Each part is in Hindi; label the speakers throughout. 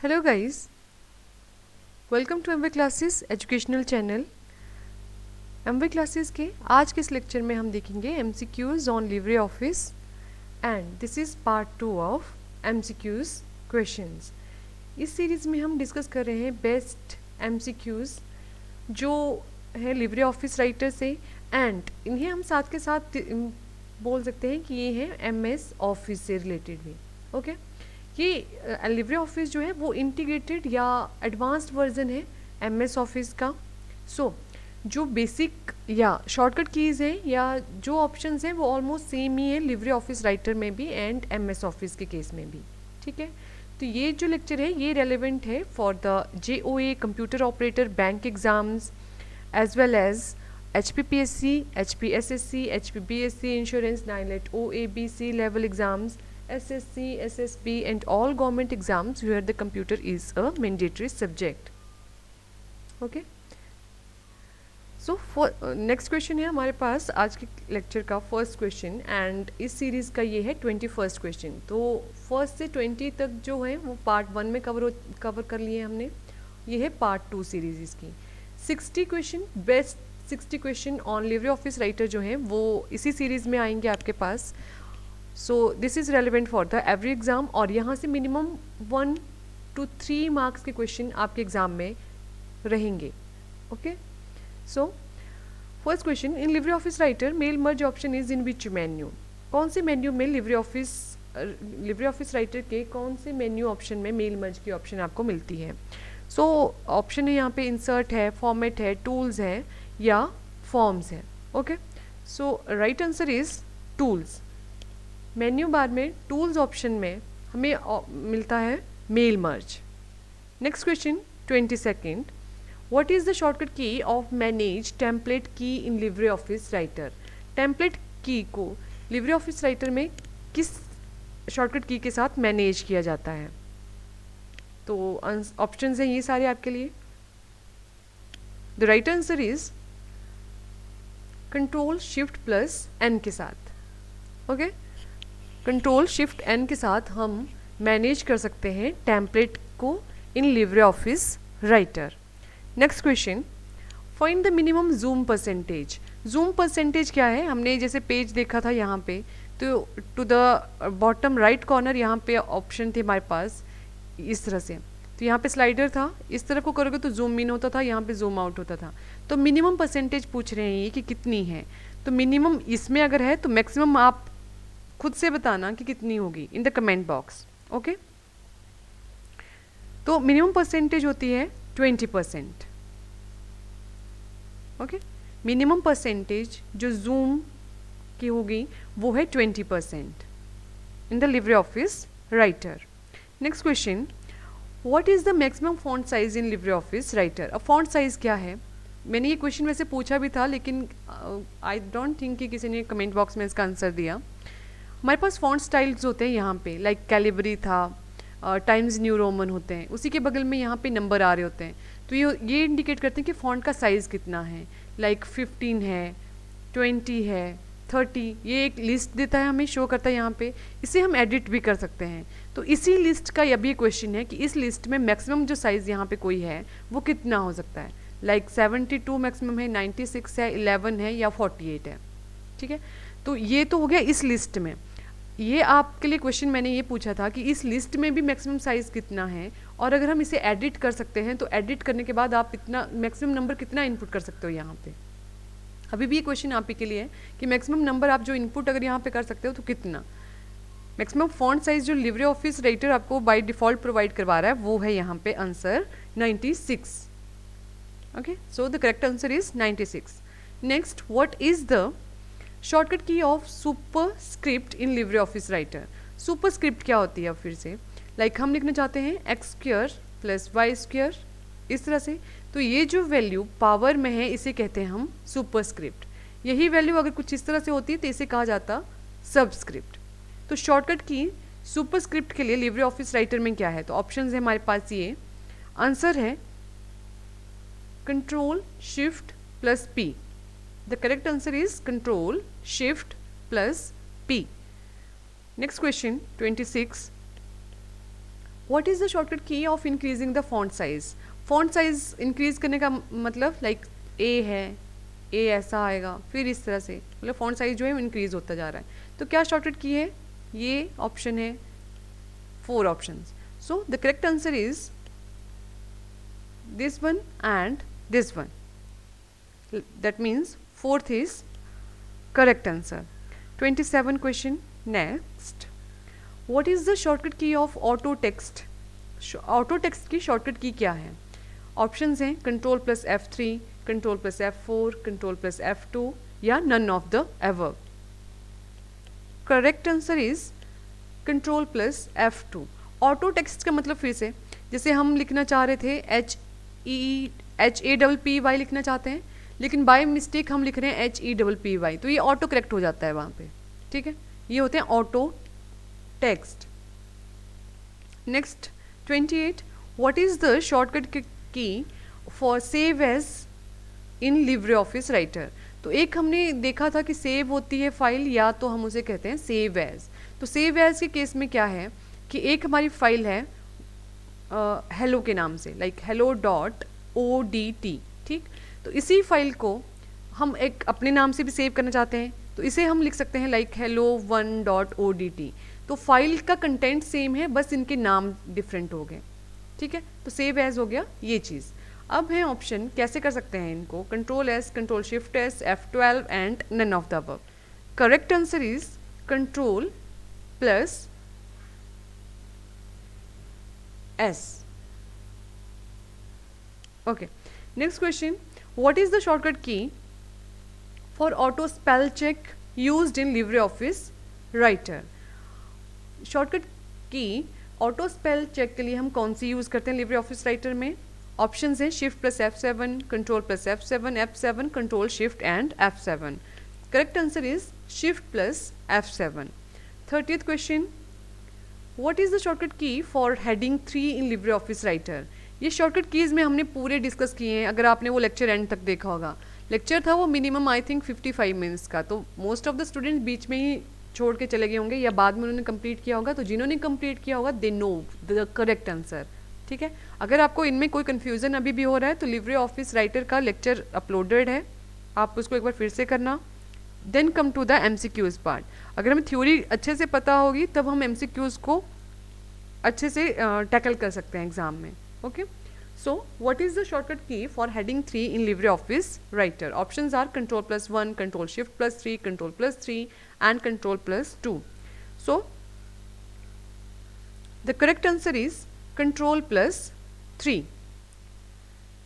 Speaker 1: Hello guys, welcome to Amway classes educational channel. Amway classes के आज के इस लेक्चर में हम देखेंगे MCQs on LibreOffice and this is part 2 of MCQs questions. इस सीरीज़ में हम डिस्कस कर रहे हैं बेस्ट एमसीक्यूज जो है लिब्रे ऑफिस राइटर से, एंड इन्हें हम साथ के साथ बोल सकते हैं कि ये हैं एमएस ऑफिस से रिलेटेड भी। ओके ये लिब्रे ऑफिस जो है वो इंटीग्रेटेड या एडवांस्ड वर्जन है एमएस ऑफिस का। सो जो बेसिक या शॉर्टकट कीज़ हैं या जो ऑप्शंस हैं वो ऑलमोस्ट सेम ही है लिब्रे ऑफिस राइटर में भी एंड एमएस ऑफिस के केस में भी। ठीक है, तो ये जो लेक्चर है ये रेलेवेंट है for the JOA computer operator bank exams as well as HPPSC, HPSSC, HPBSC insurance, NILET, OABC level exams, SSC, SSB and all government exams where the computer is a mandatory subject. Okay, so for next question है हमारे पास आज के लेक्चर का फर्स्ट क्वेश्चन एंड इस सीरीज़ का ये है 21st क्वेश्चन। तो फर्स्ट से 20 तक जो है वो पार्ट 1 में कवर कर लिए हमने। ये है पार्ट 2 सीरीज इसकी। 60 question best 60 question on LibreOffice Writer जो हैं वो इसी सीरीज़ में आएंगे आपके पास। So this is relevant for the every exam और यहाँ से मिनिमम 1 to 3 मार्क्स के क्वेश्चन आपके एग्ज़ाम में रहेंगे। Okay, so first question, in LibreOffice Writer mail merge option is in which menu. कौन से मेन्यू में लिब्रे ऑफिस राइटर के कौन से मेन्यू ऑप्शन में मेल मर्ज की ऑप्शन आपको मिलती है। सो ऑप्शन है यहाँ पे इंसर्ट है, फॉर्मेट है, टूल्स है या फॉर्म्स है। Okay, so right answer is tools. Menu bar में टूल्स ऑप्शन में हमें मिलता है mail merge. Next question 22nd, what is the shortcut key of manage template key in LibreOffice writer. Template key को लिब्रे ऑफिस राइटर में किस शॉर्टकट की के साथ मैनेज किया जाता है। तो ऑप्शंस हैं ये सारे आपके लिए। The right answer is control shift plus N के साथ। ओके, कंट्रोल शिफ्ट एन के साथ हम मैनेज कर सकते हैं टेम्पलेट को इन LibreOffice writer. Next question, find the minimum zoom percentage. Zoom percentage क्या है, हमने जैसे पेज देखा था यहाँ पे, तो to the bottom right corner यहाँ पे ऑप्शन थे हमारे पास इस तरह से। तो यहाँ पे स्लाइडर था, इस तरफ को करोगे तो जूम इन होता था, यहाँ पे जूम आउट होता था। तो मिनिमम परसेंटेज पूछ रहे हैं ये कि कितनी है। तो मिनिमम इसमें अगर है तो मैक्सिमम आप खुद से बताना कि कितनी होगी इन द कमेंट बॉक्स। ओके, तो मिनिमम परसेंटेज होती है 20%। ओके, मिनिमम परसेंटेज जो जूम की होगी वो है 20% इन the LibreOffice writer. Next question, what is the maximum font size in LibreOffice writer. अब फॉन्ट साइज क्या है, मैंने ये क्वेश्चन वैसे पूछा भी था लेकिन आई डोंट थिंक कि किसी ने कमेंट बॉक्स में इसका आंसर दिया। हमारे पास फॉन्ट स्टाइल्स होते हैं यहाँ पे, लाइक कैलिबरी था, टाइम्स न्यू रोमन होते हैं, उसी के बगल में यहाँ पे नंबर आ रहे होते हैं। तो ये इंडिकेट करते हैं कि फ़ॉन्ट का साइज़ कितना है, लाइक 15 है, 20 है, 30। ये एक लिस्ट देता है हमें, शो करता है यहाँ पे। इसे हम एडिट भी कर सकते हैं। तो इसी लिस्ट का अब ये क्वेश्चन है कि इस लिस्ट में मैक्सिमम जो साइज़ यहाँ पे कोई है वो कितना हो सकता है। लाइक 72 मैक्सिमम है, 96 है, 11 है या 48 है। ठीक है, तो ये तो हो गया इस लिस्ट में। ये आपके लिए क्वेश्चन मैंने ये पूछा था कि इस लिस्ट में भी मैक्सिमम साइज़ कितना है, और अगर हम इसे एडिट कर सकते हैं तो एडिट करने के बाद आप इतना मैक्सिमम नंबर कितना इनपुट कर सकते हो यहाँ पे। अभी भी ये क्वेश्चन आप ही के लिए है कि मैक्सिमम नंबर आप जो इनपुट अगर यहाँ पे कर सकते हो तो कितना। मैक्सिमम फॉन्ट साइज जो लिब्रे ऑफिस राइटर आपको बाय डिफ़ॉल्ट प्रोवाइड करवा रहा है वो है यहाँ पे answer 96। Okay, so the correct answer is 96। Next, what is the shortcut key of superscript in LibreOffice Writer. Superscript क्या होती है, अब फिर से लाइक हम लिखना चाहते हैं x² + y², इस तरह से। तो ये जो वैल्यू पावर में है इसे कहते हैं हम सुपरस्क्रिप्ट। यही वैल्यू अगर कुछ इस तरह से होती है तो इसे कहा जाता सबस्क्रिप्ट। तो शॉर्टकट की सुपरस्क्रिप्ट के लिए लिब्रे ऑफिस राइटर में क्या है, तो ऑप्शन है हमारे पास ये। आंसर है control shift plus P. The correct answer is control shift plus P. Next question 26. What is the shortcut key of increasing the font size? Font size increase करने का मतलब लाइक ए है, ए ऐसा आएगा, फिर इस तरह से, मतलब फॉन्ट साइज जो है इंक्रीज होता जा रहा है। तो क्या शॉर्टकट की है? ये ऑप्शन है, 4 options. So the correct answer is this one and this one. That means 4th is correct answer. 27 question next. What is the shortcut key of auto text? Auto text की shortcut key क्या है? Options हैं Control plus F3, Control plus F4, Control plus F2 या none of the above. Correct answer is Control plus F2. Auto text का मतलब फिर से, जैसे हम लिखना चाह रहे थे HAPPY लिखना चाहते हैं, लेकिन बाय मिस्टेक हम लिख रहे हैं HEPPY, तो ये ऑटो करेक्ट हो जाता है वहाँ पे, ठीक है। ये होते हैं auto text. Next 28, what is the shortcut key for save as in LibreOffice Writer? तो एक हमने देखा था कि सेव होती है फाइल, या तो हम उसे कहते हैं सेव एज। तो सेव एज के केस में क्या है कि एक हमारी फाइल है हेलो के नाम से, लाइक hello.odt, ठीक। तो इसी फाइल को हम एक अपने नाम से भी सेव करना चाहते हैं, तो इसे हम लिख सकते हैं लाइक hello1.odt। तो फाइल का कंटेंट सेम है, बस इनके नाम डिफरेंट हो गए, ठीक है। तो सेव एज हो गया ये चीज़। अब है ऑप्शन कैसे कर सकते हैं इनको, Control S, Control Shift S, F12 and none of the above. Correct answer is Control plus S. Okay, next question. What is the shortcut key for auto spell check used in LibreOffice Writer? Shortcut key auto spell check के लिए हम कौन सी यूज़ करते हैं LibreOffice Writer में? Options हैं Shift plus F7, Control plus F7, F7, Control Shift and F7. Correct answer is Shift plus F7. 30th question. What is the shortcut key for heading 3 in LibreOffice Writer? ये शॉर्टकट कीज़ में हमने पूरे डिस्कस किए हैं, अगर आपने वो लेक्चर एंड तक देखा होगा। लेक्चर था वो मिनिमम आई थिंक 55 मिनट्स का, तो मोस्ट ऑफ द स्टूडेंट्स बीच में ही छोड़ के चले गए होंगे या बाद में उन्होंने कंप्लीट किया होगा। तो जिन्होंने कंप्लीट किया होगा they know the correct answer, ठीक है। अगर आपको इनमें कोई कन्फ्यूज़न अभी भी हो रहा है तो LibreOffice Writer का लेक्चर अपलोडेड है, आप उसको एक बार फिर से करना। Then come to the MCQs part. अगर हमें थ्योरी अच्छे से पता होगी तब हम MCQs को अच्छे से टैकल कर सकते हैं एग्जाम में, okay. So what is the shortcut key for heading 3 in LibreOffice Writer? Options are Control plus 1, Control Shift plus 3, Control plus 3 and Control plus 2. So the correct answer is Control plus 3.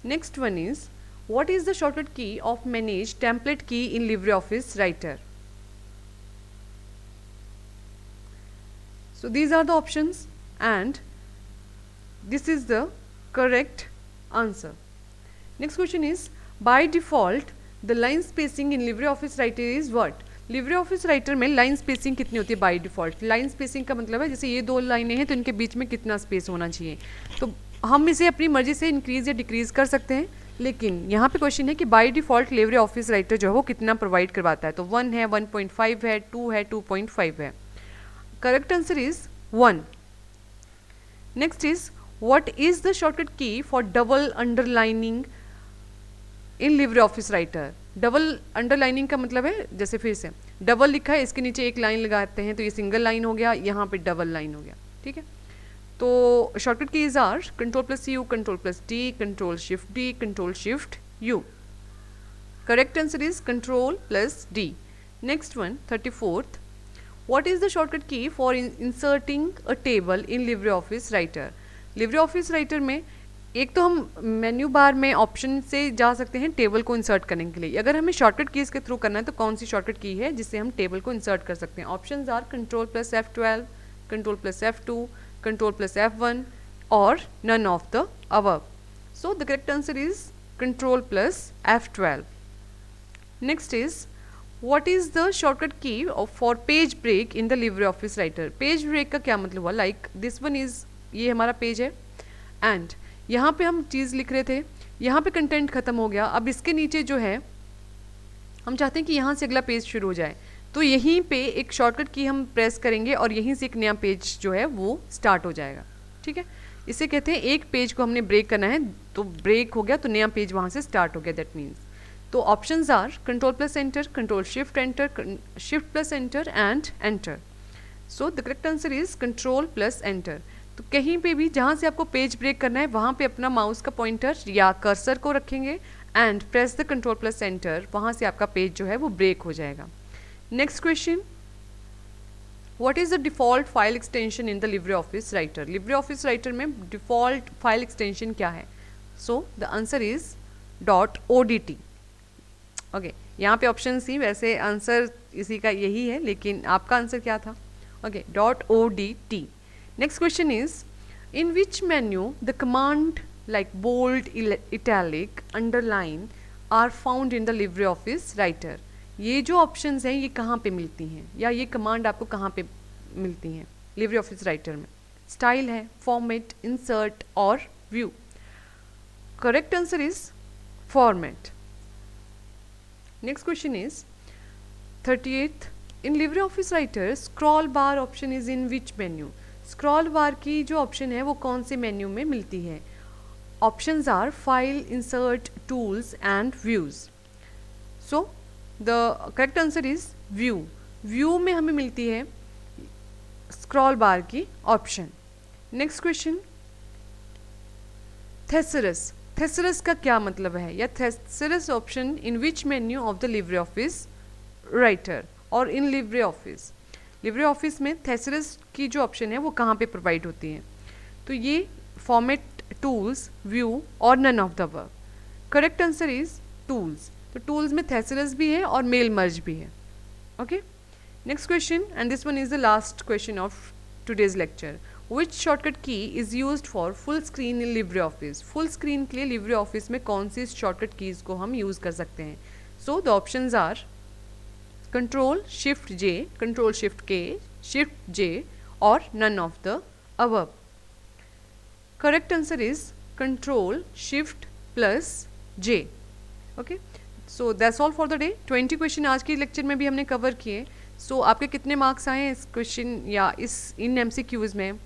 Speaker 1: Next one is, what is the shortcut key of manage template key in LibreOffice Writer? So these are the options and this is the correct answer. Next question is, by default the line spacing in LibreOffice Writer is what? LibreOffice Writer में लाइन स्पेसिंग कितनी होती है बाय डिफ़ॉल्ट? लाइन स्पेसिंग का मतलब है जैसे ये 2 लाइनें हैं तो इनके बीच में कितना स्पेस होना चाहिए। तो हम इसे अपनी मर्जी से इंक्रीज़ या डिक्रीज़ कर सकते हैं, लेकिन यहाँ पे क्वेश्चन है कि बाय डिफ़ॉल्ट LibreOffice Writer जो है वो कितना प्रोवाइड करवाता है। तो 1 है, 1.5 है, 2 है, 2.5 है। Correct answer is 1. Next is, what is the shortcut key for double underlining in LibreOffice Writer? Double underlining का मतलब है जैसे फिर से डबल लिखा है, इसके नीचे एक लाइन लगाते हैं तो ये सिंगल लाइन हो गया, यहाँ पे डबल लाइन हो गया, ठीक है। तो shortcut keys are Control plus U, Control plus D, Control Shift D, Control Shift U. Correct answer is Control plus D. Next one, 34th. What is the shortcut key for inserting a table in LibreOffice Writer? LibreOffice Writer में एक तो हम मेन्यू बार में ऑप्शन से जा सकते हैं टेबल को इंसर्ट करने के लिए। अगर हमें शॉर्टकट कीज़ के थ्रू करना है तो कौन सी शॉर्टकट की है जिससे हम टेबल को इंसर्ट कर सकते हैं? Options are Control plus F12, Control plus F2, Control plus F1 और none of the above. So the correct answer is Control plus F12. Next is, what is the shortcut key for page break in the LibreOffice Writer? Page break का क्या मतलब हुआ? लाइक दिस वन इज़, ये हमारा पेज है एंड यहाँ पे हम चीज़ लिख रहे थे, यहाँ पे कंटेंट ख़त्म हो गया, अब इसके नीचे जो है हम चाहते हैं कि यहाँ से अगला पेज शुरू हो जाए, तो यहीं पे एक शॉर्टकट की हम प्रेस करेंगे और यहीं से एक नया पेज जो है वो स्टार्ट हो जाएगा, ठीक है, इसे कहते हैं एक पेज को हमने ब्रेक करना है, तो ब्रेक हो गया तो नया पेज वहाँ से स्टार्ट हो गया, दैट मीन्स। तो options are control plus enter, control shift enter, shift plus enter and enter. So the correct answer is control plus enter. तो कहीं पे भी जहाँ से आपको पेज ब्रेक करना है वहाँ पे अपना माउस का पॉइंटर या कर्सर को रखेंगे and press the control plus enter, वहाँ से आपका पेज जो है वो ब्रेक हो जाएगा। Next question, what is the default file extension in the LibreOffice writer? Libre office writer में डिफ़ॉल्ट फाइल एक्सटेंशन क्या है? So the answer is .odt। Okay, यहाँ पे ऑप्शन सी, वैसे आंसर इसी का यही है, लेकिन आपका आंसर क्या था? Okay, .odt। Next question is, in which menu the command like bold, italic, underline are found in the LibreOffice writer? ये जो ऑप्शंस हैं ये कहाँ पे मिलती हैं, या ये कमांड आपको कहाँ पे मिलती हैं लिब्रे ऑफिस राइटर में? स्टाइल है, फॉर्मेट, इंसर्ट और view. Correct answer is format. Next question is 38th, in LibreOffice writer scroll bar option is in which menu? Scroll bar की जो ऑप्शन है वो कौन से मेन्यू में मिलती है? Options are file, insert, tools and views. So the correct answer is view. View में हमें मिलती है स्क्रॉल बार की option. Next question, thesaurus. Thesaurus का क्या मतलब है, या thesaurus option in which menu of the LibreOffice Writer और in LibreOffice? LibreOffice में थेसरस की जो ऑप्शन है वो कहाँ पे प्रोवाइड होती है? तो ये फॉर्मेट, टूल्स, व्यू और none of the above. Correct answer is tools. तो टूल्स में थेसरस भी है और मेल मर्ज भी है। Okay, next question, and this one is the last question of today's lecture. Which shortcut key is used for full screen in LibreOffice? Full screen के लिए लिब्रे ऑफिस में कौन सी शॉर्टकट कीज को हम यूज कर सकते हैं? So the options are control shift J, control shift K, shift J और none of the above. Correct answer is control shift plus J. Okay, so that's all for the day. 20 question आज के लेक्चर में भी हमने कवर किए। सो आपके कितने मार्क्स आए इस क्वेश्चन या इन MCQs में?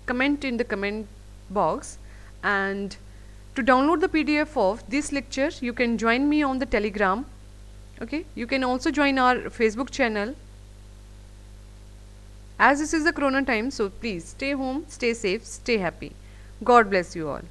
Speaker 1: Comment in the comment box. And to download the PDF of this lecture you can join me on the Telegram. Okay, you can also join our Facebook channel. As this is the corona time, so please stay home, stay safe, stay happy. God bless you all.